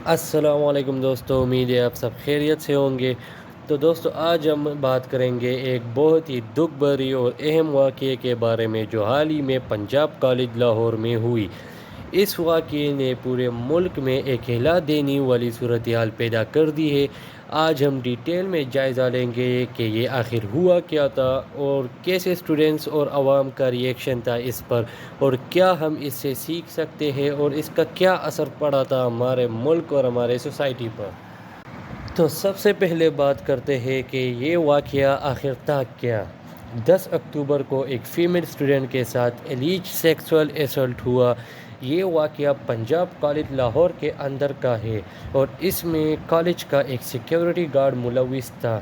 السلام علیکم دوستو، امید ہے آپ سب خیریت سے ہوں گے۔ تو دوستو، آج ہم بات کریں گے ایک بہت ہی دکھ بھری اور اہم واقعے کے بارے میں جو حال ہی میں پنجاب کالج لاہور میں ہوئی۔ اس واقعے نے پورے ملک میں ایک ہلا دینے والی صورتحال پیدا کر دی ہے۔ آج ہم ڈیٹیل میں جائزہ لیں گے کہ یہ آخر ہوا کیا تھا اور کیسے اسٹوڈنٹس اور عوام کا ریئیکشن تھا اس پر، اور کیا ہم اس سے سیکھ سکتے ہیں اور اس کا کیا اثر پڑا تھا ہمارے ملک اور ہمارے سوسائٹی پر۔ تو سب سے پہلے بات کرتے ہیں کہ یہ واقعہ آخر تھا کیا۔ 10 اکتوبر کو ایک فیمیل اسٹوڈنٹ کے ساتھ الیج سیکسول اسالٹ ہوا۔ یہ واقعہ پنجاب کالج لاہور کے اندر کا ہے اور اس میں کالج کا ایک سیکیورٹی گارڈ ملوث تھا۔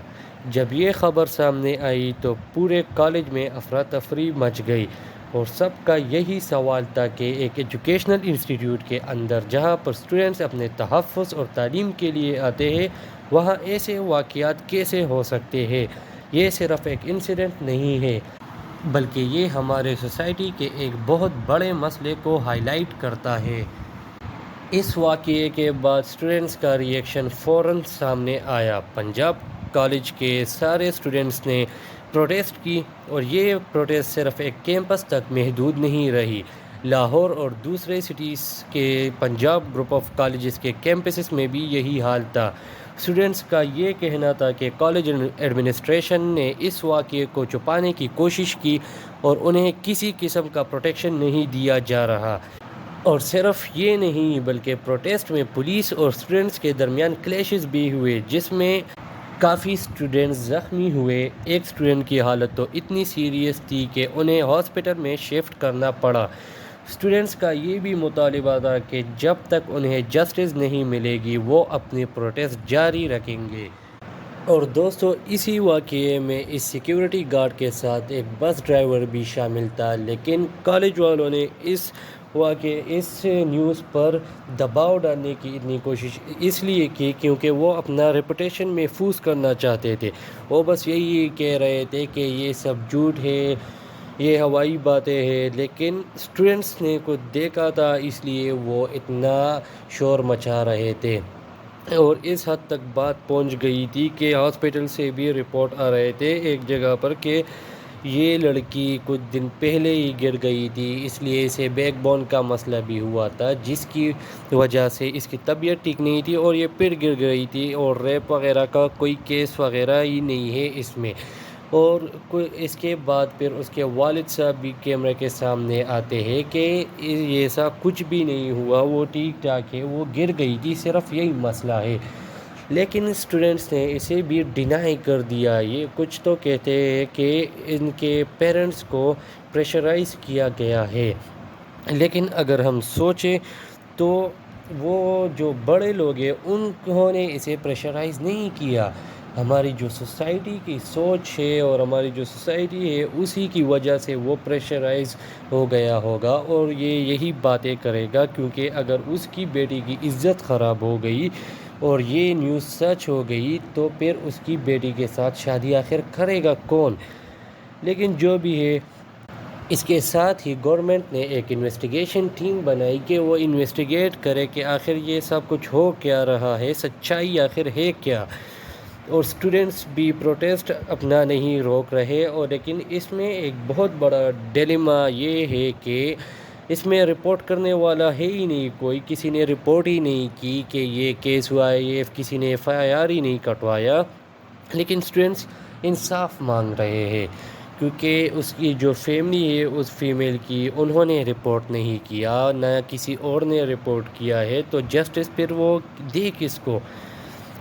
جب یہ خبر سامنے آئی تو پورے کالج میں افراتفری مچ گئی اور سب کا یہی سوال تھا کہ ایک ایجوکیشنل انسٹیٹیوٹ کے اندر جہاں پر اسٹوڈنٹس اپنے تحفظ اور تعلیم کے لیے آتے ہیں، وہاں ایسے واقعات کیسے ہو سکتے ہیں۔ یہ صرف ایک انسیڈنٹ نہیں ہے بلکہ یہ ہمارے سوسائٹی کے ایک بہت بڑے مسئلے کو ہائی لائٹ کرتا ہے۔ اس واقعے کے بعد اسٹوڈنٹس کا ریئیکشن فوراً سامنے آیا۔ پنجاب کالج کے سارے اسٹوڈنٹس نے پروٹیسٹ کی اور یہ پروٹیسٹ صرف ایک کیمپس تک محدود نہیں رہی۔ لاہور اور دوسرے سٹیز کے پنجاب گروپ آف کالجز کے کیمپسز میں بھی یہی حال تھا۔ اسٹوڈنٹس کا یہ کہنا تھا کہ کالج ایڈمنسٹریشن نے اس واقعے کو چھپانے کی کوشش کی اور انہیں کسی قسم کا پروٹیکشن نہیں دیا جا رہا۔ اور صرف یہ نہیں بلکہ پروٹیسٹ میں پولیس اور اسٹوڈنٹس کے درمیان کلیشز بھی ہوئے جس میں کافی اسٹوڈنٹس زخمی ہوئے۔ ایک اسٹوڈنٹ کی حالت تو اتنی سیریس تھی کہ انہیں ہاسپٹل میں شفٹ کرنا پڑا۔ اسٹوڈنٹس کا یہ بھی مطالبہ تھا کہ جب تک انہیں جسٹس نہیں ملے گی وہ اپنی پروٹیسٹ جاری رکھیں گے۔ اور دوستو، اسی واقعے میں اس سیکیورٹی گارڈ کے ساتھ ایک بس ڈرائیور بھی شامل تھا، لیکن کالج والوں نے اس نیوز پر دباؤ ڈالنے کی اتنی کوشش اس لیے کی کیونکہ وہ اپنا ریپوٹیشن محفوظ کرنا چاہتے تھے۔ وہ بس یہی کہہ رہے تھے کہ یہ سب جھوٹ ہے، یہ ہوائی باتیں ہیں، لیکن اسٹوڈنٹس نے کچھ دیکھا تھا اس لیے وہ اتنا شور مچا رہے تھے۔ اور اس حد تک بات پہنچ گئی تھی کہ ہاسپٹل سے بھی رپورٹ آ رہے تھے ایک جگہ پر کہ یہ لڑکی کچھ دن پہلے ہی گر گئی تھی، اس لیے اسے بیک بون کا مسئلہ بھی ہوا تھا جس کی وجہ سے اس کی طبیعت ٹھیک نہیں تھی اور یہ پھر گر گئی تھی، اور ریپ وغیرہ کا کوئی کیس وغیرہ ہی نہیں ہے اس میں۔ اور اس کے بعد پھر اس کے والد صاحب بھی کیمرے کے سامنے آتے ہیں کہ ایسا کچھ بھی نہیں ہوا، وہ ٹھیک ٹھاک ہے، وہ گر گئی تھی، صرف یہی مسئلہ ہے۔ لیکن اسٹوڈنٹس نے اسے بھی ڈینائی کر دیا۔ یہ کچھ تو کہتے ہیں کہ ان کے پیرنٹس کو پریشرائز کیا گیا ہے، لیکن اگر ہم سوچیں تو وہ جو بڑے لوگ ہیں انہوں نے اسے پریشرائز نہیں کیا۔ ہماری جو سوسائٹی کی سوچ ہے اور ہماری جو سوسائٹی ہے اسی کی وجہ سے وہ پریشرائز ہو گیا ہوگا اور یہ یہی باتیں کرے گا، کیونکہ اگر اس کی بیٹی کی عزت خراب ہو گئی اور یہ نیوز سچ ہو گئی تو پھر اس کی بیٹی کے ساتھ شادی آخر کرے گا کون؟ لیکن جو بھی ہے، اس کے ساتھ ہی گورنمنٹ نے ایک انویسٹیگیشن ٹیم بنائی کہ وہ انویسٹیگیٹ کرے کہ آخر یہ سب کچھ ہو کیا رہا ہے، سچائی آخر ہے کیا۔ اور اسٹوڈنٹس بھی پروٹیسٹ اپنا نہیں روک رہے، اور لیکن اس میں ایک بہت بڑا ڈیلیما یہ ہے کہ اس میں رپورٹ کرنے والا ہے ہی نہیں کوئی، کسی نے رپورٹ ہی نہیں کی کہ یہ کیس ہوا ہے، یہ کسی نے FIR ہی نہیں کٹوایا۔ لیکن اسٹوڈنٹس انصاف مانگ رہے ہیں کیونکہ اس کی جو فیملی ہے اس فیمیل کی، انہوں نے رپورٹ نہیں کیا، نہ کسی اور نے رپورٹ کیا ہے، تو جسٹس پھر وہ دے کس کو؟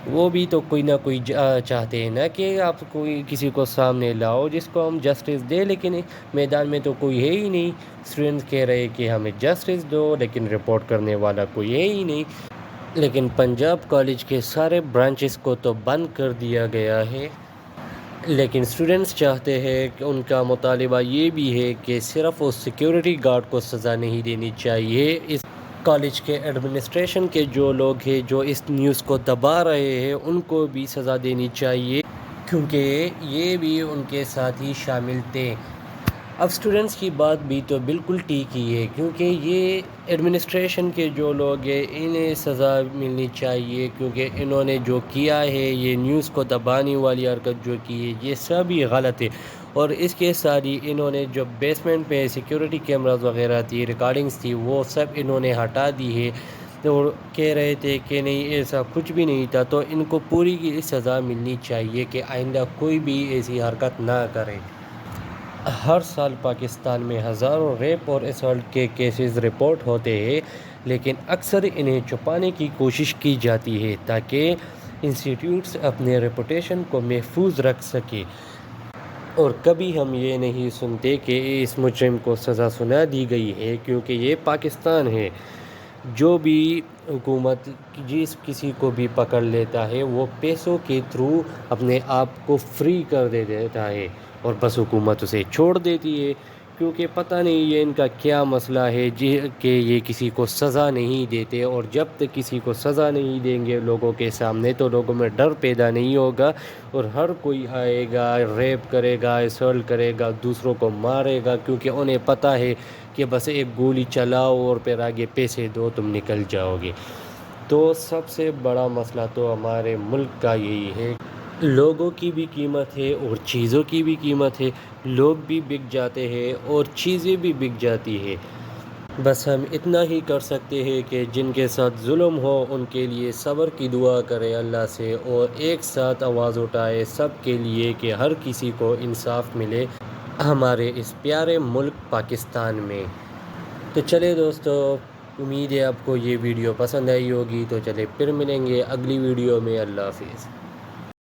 وہ بھی تو کوئی نہ کوئی چاہتے ہیں نا کہ آپ کوئی کسی کو سامنے لاؤ جس کو ہم جسٹس دیں، لیکن میدان میں تو کوئی ہے ہی نہیں۔ اسٹوڈنٹس کہہ رہے کہ ہمیں جسٹس دو، لیکن رپورٹ کرنے والا کوئی ہے ہی نہیں۔ لیکن پنجاب کالج کے سارے برانچز کو تو بند کر دیا گیا ہے، لیکن اسٹوڈنٹس چاہتے ہیں کہ ان کا مطالبہ یہ بھی ہے کہ صرف اس سیکیورٹی گارڈ کو سزا نہیں دینی چاہیے، اس کالج کے ایڈمنسٹریشن کے جو لوگ ہیں جو اس نیوز کو دبا رہے ہیں ان کو بھی سزا دینی چاہیے، کیونکہ یہ بھی ان کے ساتھ ہی شامل تھے۔ اب اسٹوڈنٹس کی بات بھی تو بالکل ٹھیک ہی ہے، کیونکہ یہ ایڈمنسٹریشن کے جو لوگ ہیں انہیں سزا ملنی چاہیے، کیونکہ انہوں نے جو کیا ہے، یہ نیوز کو دبانے والی حرکت جو کی ہے، یہ سبھی غلط ہے۔ اور اس کے ساتھ ہی انہوں نے جو بیسمنٹ پہ سیکیورٹی کیمراز وغیرہ تھی، ریکارڈنگز تھی، وہ سب انہوں نے ہٹا دی ہے، اور کہہ رہے تھے کہ نہیں ایسا کچھ بھی نہیں تھا۔ تو ان کو پوری کی سزا ملنی چاہیے کہ آئندہ کوئی بھی ایسی حرکت نہ کرے۔ ہر سال پاکستان میں ہزاروں ریپ اور اسالٹ کے کیسز رپورٹ ہوتے ہیں، لیکن اکثر انہیں چھپانے کی کوشش کی جاتی ہے تاکہ انسٹیٹیوٹس اپنے ریپوٹیشن کو محفوظ رکھ سکیں، اور کبھی ہم یہ نہیں سنتے کہ اس مجرم کو سزا سنا دی گئی ہے، کیونکہ یہ پاکستان ہے۔ جو بھی حکومت جس کسی کو بھی پکڑ لیتا ہے، وہ پیسوں کے تھرو اپنے آپ کو فری کر دیتا ہے، اور بس حکومت اسے چھوڑ دیتی ہے، کیونکہ پتہ نہیں یہ ان کا کیا مسئلہ ہے کہ یہ کسی کو سزا نہیں دیتے۔ اور جب تک کسی کو سزا نہیں دیں گے لوگوں کے سامنے، تو لوگوں میں ڈر پیدا نہیں ہوگا، اور ہر کوئی آئے گا، ریپ کرے گا، اسالٹ کرے گا، دوسروں کو مارے گا، کیونکہ انہیں پتہ ہے کہ بس ایک گولی چلاؤ اور پھر آگے پیسے دو تم نکل جاؤ گے۔ تو سب سے بڑا مسئلہ تو ہمارے ملک کا یہی ہے، لوگوں کی بھی قیمت ہے اور چیزوں کی بھی قیمت ہے، لوگ بھی بک جاتے ہیں اور چیزیں بھی بک جاتی ہے۔ بس ہم اتنا ہی کر سکتے ہیں کہ جن کے ساتھ ظلم ہو ان کے لیے صبر کی دعا کرے اللہ سے، اور ایک ساتھ آواز اٹھائے سب کے لیے کہ ہر کسی کو انصاف ملے ہمارے اس پیارے ملک پاکستان میں۔ تو چلے دوستو، امید ہے آپ کو یہ ویڈیو پسند آئی ہوگی، تو چلے پھر ملیں گے اگلی ویڈیو میں۔ اللہ حافظ۔